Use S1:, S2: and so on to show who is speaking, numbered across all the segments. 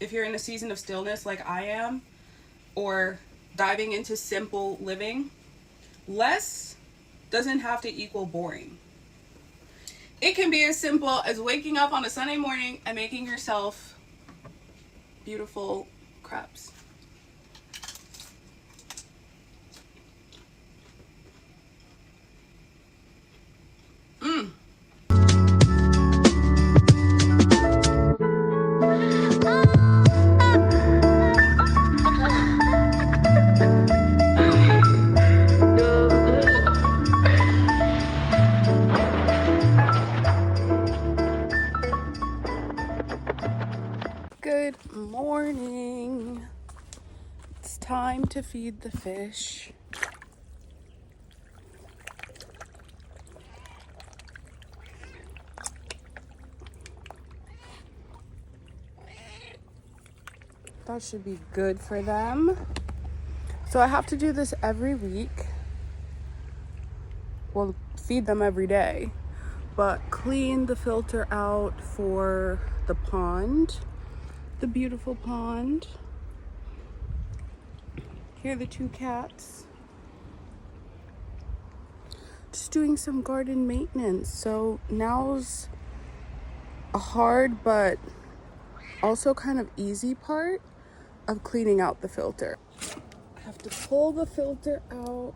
S1: if you're in a season of stillness like I am, or diving into simple living, less doesn't have to equal boring. It can be as simple as waking up on a Sunday morning and making yourself beautiful crêpes. Good morning. It's time to feed the fish. That should be good for them. So I have to do this every week. Well, feed them every day, but clean the filter out for the pond, the beautiful pond. Here are the two cats. Just doing some garden maintenance. So now's a hard but also kind of easy part of cleaning out the filter. I have to pull the filter out.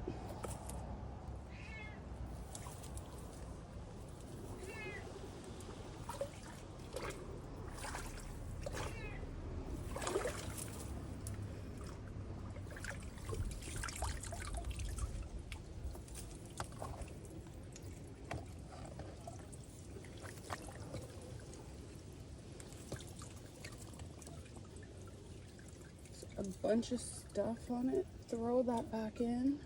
S1: A bunch of stuff on it. Throw that back in.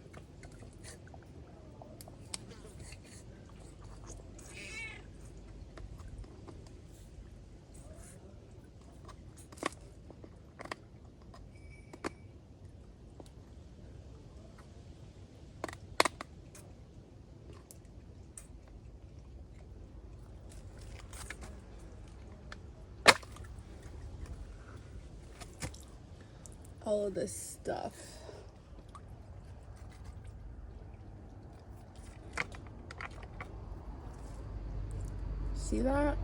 S1: All of this stuff. See that?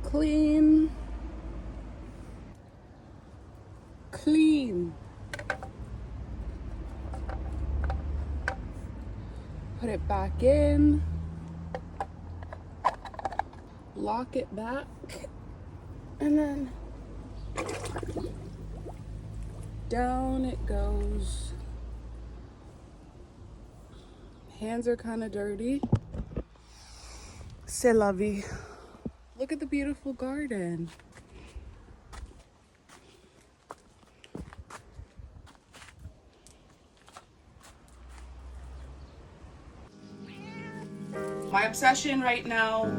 S1: Clean. Clean. Put it back in. Lock it back. And then down it goes. Hands are kind of dirty. C'est la vie. Look at the beautiful garden. My obsession right now,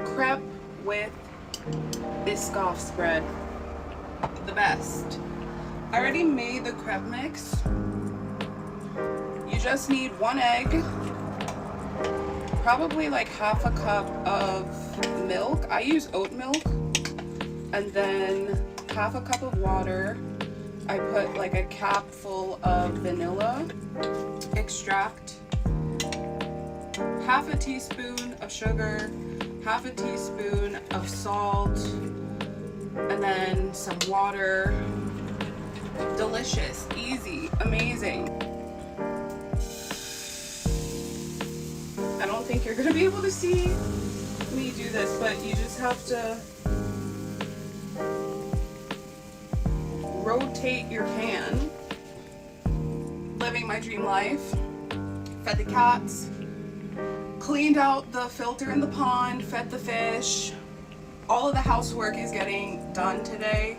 S1: crepe with Biscoff spread. The best. I already made the crepe mix. You just need 1 egg, probably like half a cup of milk. I use oat milk, and then half a cup of water. I put like a cap full of vanilla extract, half a teaspoon of sugar, half a teaspoon of salt, and then some water. Delicious, easy, amazing. I don't think you're gonna be able to see me do this, but you just have to rotate your pan. Living my dream life. Fed the cats, cleaned out the filter in the pond, fed the fish. All of the housework is getting done today.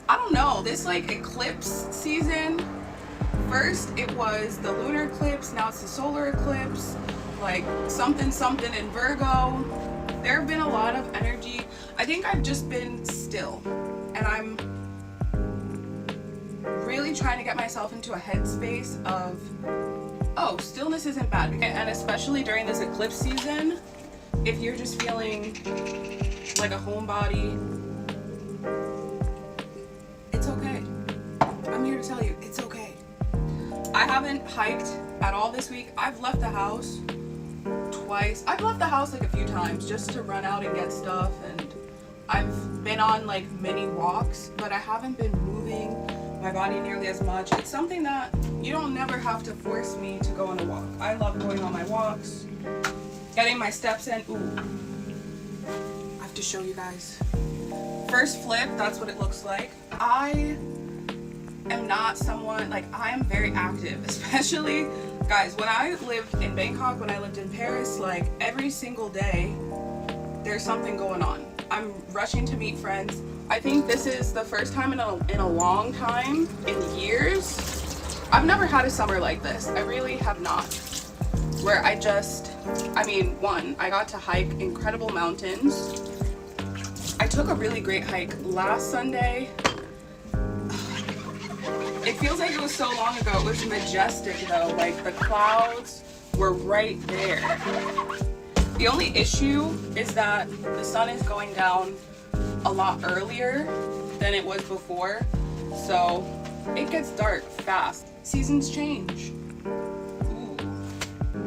S1: I don't know, this like eclipse season, first it was the lunar eclipse, now it's the solar eclipse, like something in Virgo. There have been a lot of energy. I think I've just been still, and I'm really trying to get myself into a headspace of, oh, stillness isn't bad. And especially during this eclipse season, if you're just feeling like a homebody, it's okay. I'm here to tell you, it's okay. I haven't hiked at all this week. I've left the house twice. I've left the house like a few times just to run out and get stuff, and I've been on like mini walks, but I haven't been moving my body nearly as much. It's something that you don't never have to force me to go on a walk. I love going on my walks, getting my steps in. Ooh, I have to show you guys. First flip, that's what it looks like. I am not someone, like, I am very active, especially, guys, when I lived in Bangkok, when I lived in Paris, like, every single day, there's something going on. I'm rushing to meet friends. I think this is the first time in a long time, in years. I've never had a summer like this. I really have not. Where I mean, one, I got to hike incredible mountains. I took a really great hike last Sunday. It feels like it was so long ago. It was majestic though. Like, the clouds were right there. The only issue is that the sun is going down a lot earlier than it was before, so it gets dark fast. Seasons change. Ooh,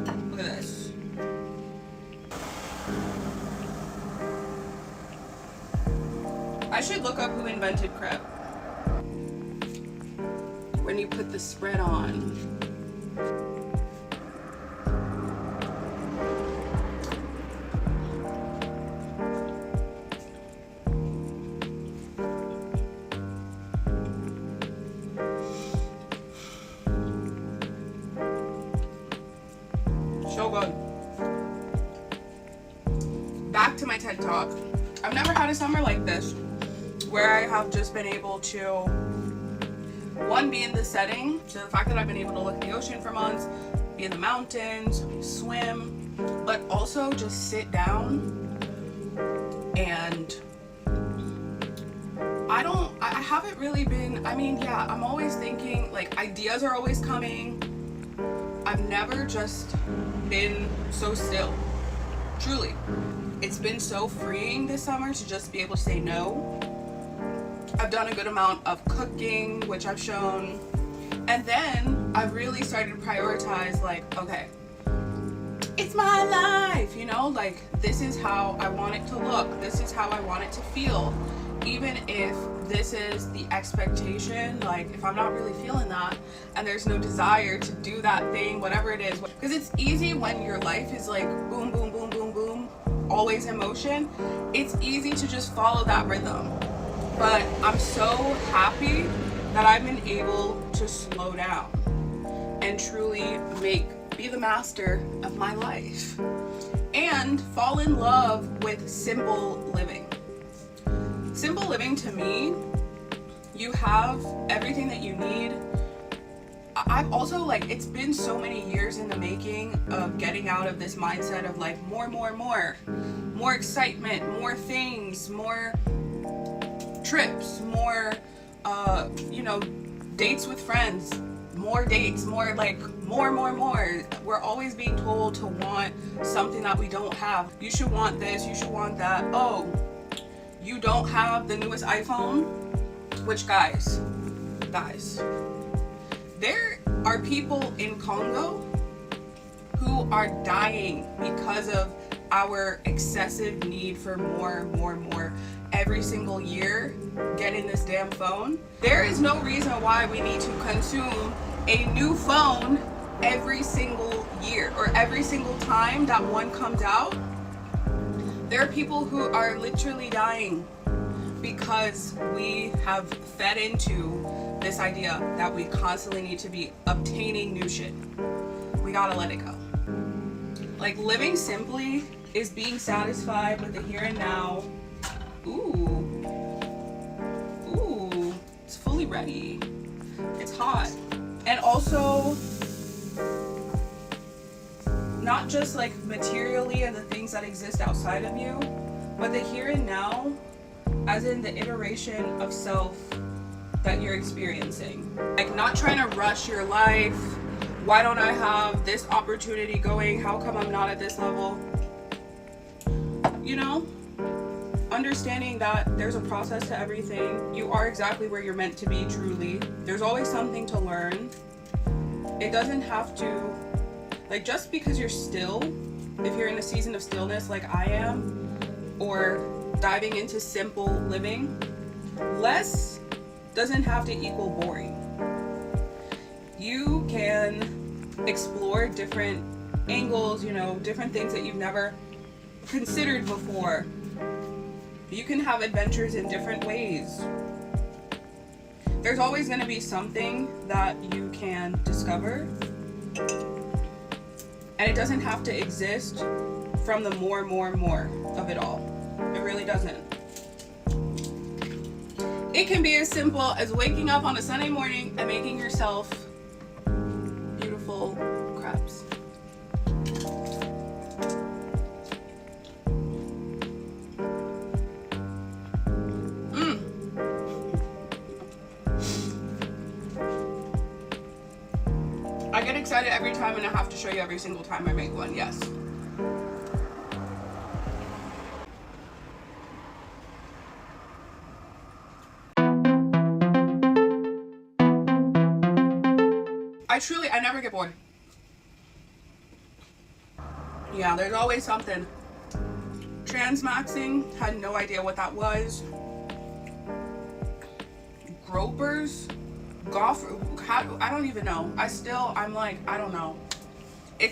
S1: look at this. I should look up who invented crepe. When you put the spread on. So good. Back to my TED Talk. I've never had a summer like this where I have just been able to, one, be in the setting, so the fact that I've been able to look at the ocean for months, be in the mountains, swim, but also just sit down and I haven't really been, I mean, yeah, I'm always thinking, like, ideas are always coming. I've never just been so still. Truly. It's been so freeing this summer to just be able to say no. I've done a good amount of cooking, which I've shown. And then I've really started to prioritize, like, okay, it's my life, you know? Like, this is how I want it to look. This is how I want it to feel. Even if this is the expectation, like, if I'm not really feeling that and there's no desire to do that thing, whatever it is. Because it's easy when your life is like boom, boom, boom, boom, boom, always in motion. It's easy to just follow that rhythm. But I'm so happy that I've been able to slow down and truly be the master of my life and fall in love with simple living. Simple living, to me, you have everything that you need. I've also, like, it's been so many years in the making of getting out of this mindset of like more excitement, more things, more trips, more dates with friends, more dates, more like more. We're always being told to want something that we don't have. You should want this, you should want that. Oh, you don't have the newest iPhone? Which, guys, there are people in Congo who are dying because of our excessive need for more every single year getting this damn phone. There is no reason why we need to consume a new phone every single year or every single time that one comes out. There are people who are literally dying because we have fed into this idea that we constantly need to be obtaining new shit. We gotta let it go. Like, living simply is being satisfied with the here and now. Ooh, it's fully ready. It's hot. And also, not just like materially and the things things that exist outside of you, but the here and now, as in the iteration of self that you're experiencing. Like, not trying to rush your life. Why don't I have this opportunity going? How come I'm not at this level? You know, understanding that there's a process to everything. You are exactly where you're meant to be, truly. There's always something to learn. It doesn't have to, like, just because you're still, if you're in a season of stillness like I am, or diving into simple living, less doesn't have to equal boring. You can explore different angles, you know, different things that you've never considered before. You can have adventures in different ways. There's always going to be something that you can discover, and it doesn't have to exist from the more of it all. It really doesn't. It can be as simple as waking up on a Sunday morning and making yourself beautiful crêpes. I get excited every time, and I have to show you every single time I make one, yes. I never get bored. Yeah, there's always something. Transmaxing, had no idea what that was. Gropers, I don't even know. I'm like, I don't know.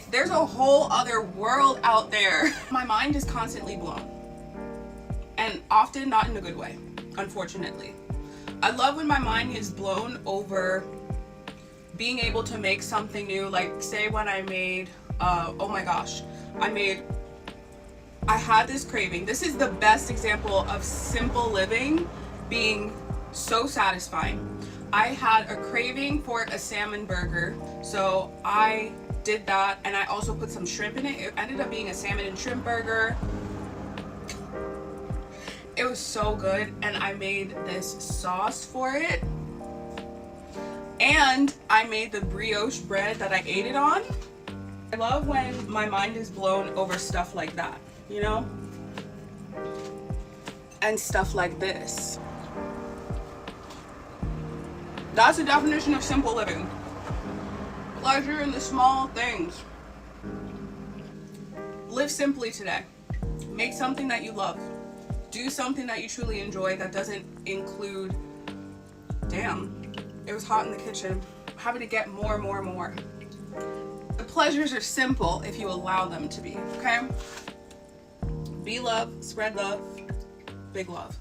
S1: There's a whole other world out there. My mind is constantly blown. And often not in a good way, unfortunately. I love when my mind is blown over being able to make something new. Like, say when I made, oh my gosh, I had this craving. This is the best example of simple living being so satisfying. I had a craving for a salmon burger, so I did that, and I also put some shrimp in it. It ended up being a salmon and shrimp burger. It was so good, and I made this sauce for it, and I made the brioche bread that I ate it on. I love when my mind is blown over stuff like that, you know? And stuff like this. That's the definition of simple living. Pleasure in the small things. Live simply today. Make something that you love. Do something that you truly enjoy that doesn't include, damn, it was hot in the kitchen, having to get more. The pleasures are simple if you allow them to be, okay? Be love, spread love, big love.